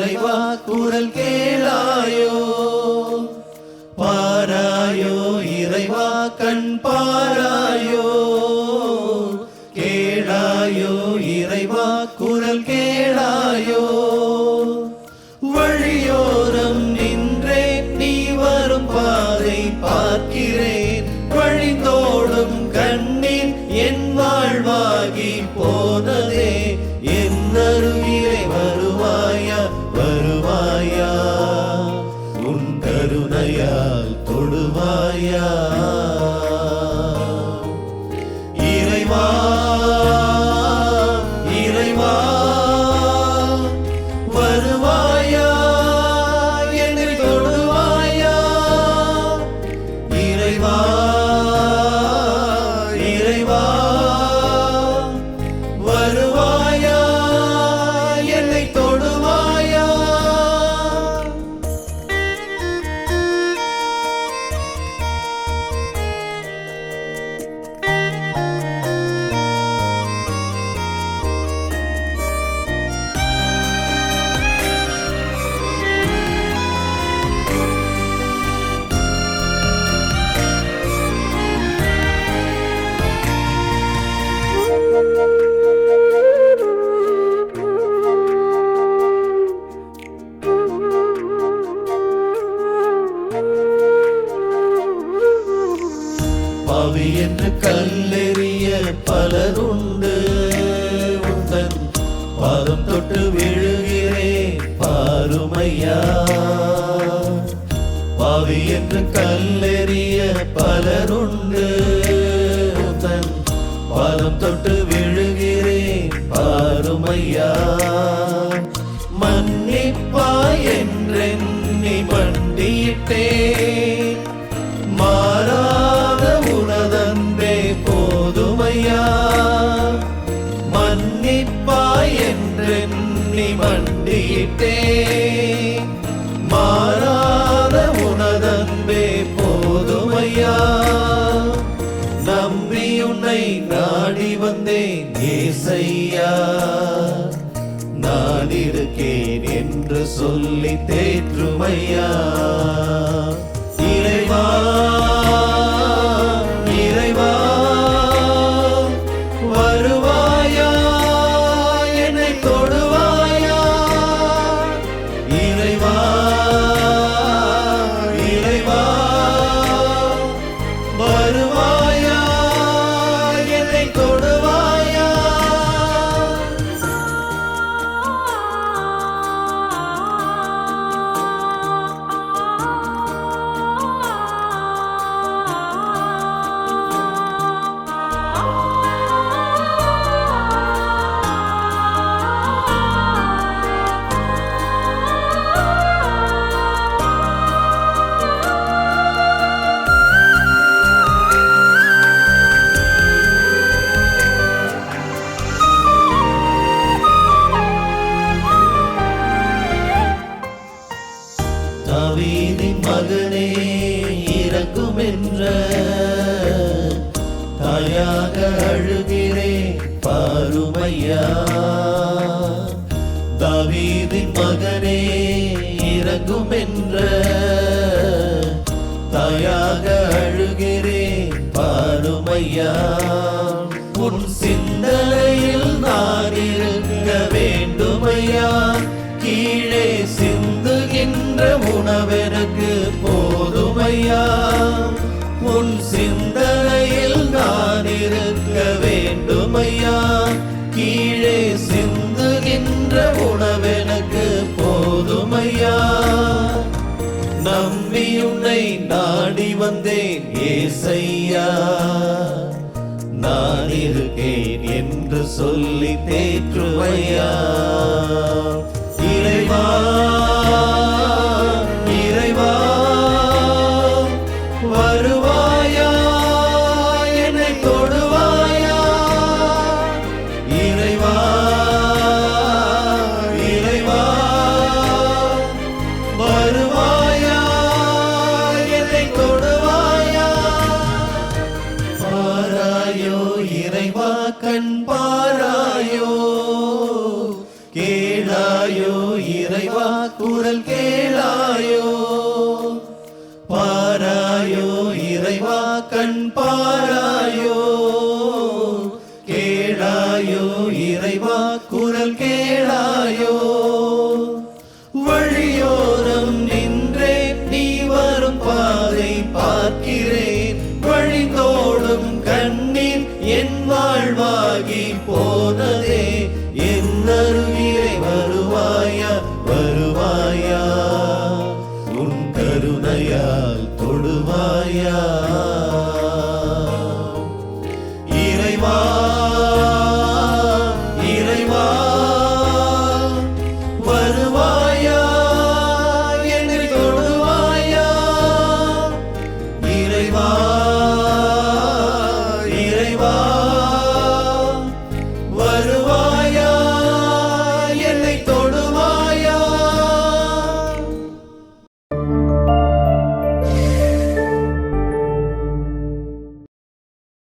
இறைவா குரல் கேளாயோ, பாராயோ இறைவா கண் பாராயோ, கேளாயோ இறைவா குரல் கேளாயோ. வழியோரம் நின்றே நீ வரும் பாதை பார்க்கிறேன், வழிந்தோடும் கண்ணீர் என் வாழ்வாகி போனதே. என் அருகிலே வருவாயா வருவாயா, உன் கருணையால் தொடுவாயா. இறைவா இறைவா வருவாயா, என்னை தொடுவாயா. இறைவா இறைவா வருவாயா, என்னை தொடுவாயா. பாவி என்று கல்லெறிய பலருண்டு, உந்தன் பாதம் தொட்டு விழுகிறேன் பாருமையா. பாவி என்று கல்லெறிய பலருண்டு, உந்தன் பாதம் தொட்டு விழுகிறேன் பாருமையா. மன்னிப்பாய் என்றெண்ணி மண்டியிட்டேன், மாறாத உனதன்பே போதுமையா. மன்னிப்பாய் என்றெண்ணி மண்டியிட்டேன், மாறாத உனதன்பே போதுமையா. நம்பி உன்னை நாடி வந்தேன் ஏசையா, நான் இருக்கேன் என்று சொல்லி தேற்றுமையா. இறைவா இறைவா வருவாயா, என்னை தொடுவாயா. இறைவா இறைவா வருவாயா, என்னை தொடுவாயா. தாவீதின் மகனே இறங்கும் என்ற தாயாக அழுகிறேன் பாருமையா. தாவீதின் மகனே இறங்கும் என்ற தாயாக அழுகிறேன் பாருமையா. உன் சிந்தனையில் நான் இருக்க வேண்டுமையா, கீழே சிந்துகின்ற உணவெனக்கு போதுமையா. உன் சிந்தனையில் நான் இருக்க வேண்டுமையா, கீழே சிந்துகின்ற உணவெனக்கு போதுமையா. நம்பி உன்னை நாடி வந்தேன் ஏசையா, நான் இருக்கேன் என்று சொல்லி தேற்றுமையா. இறைவா இறைவா வருவாயா, என்னை தொடுவாயா. இறைவா இறைவா வருவாயா, என்னை தொடுவாயா. பாராயோ இறைவா கண் பாராயோ, கேளா இறைவா குரல் கேளாயோ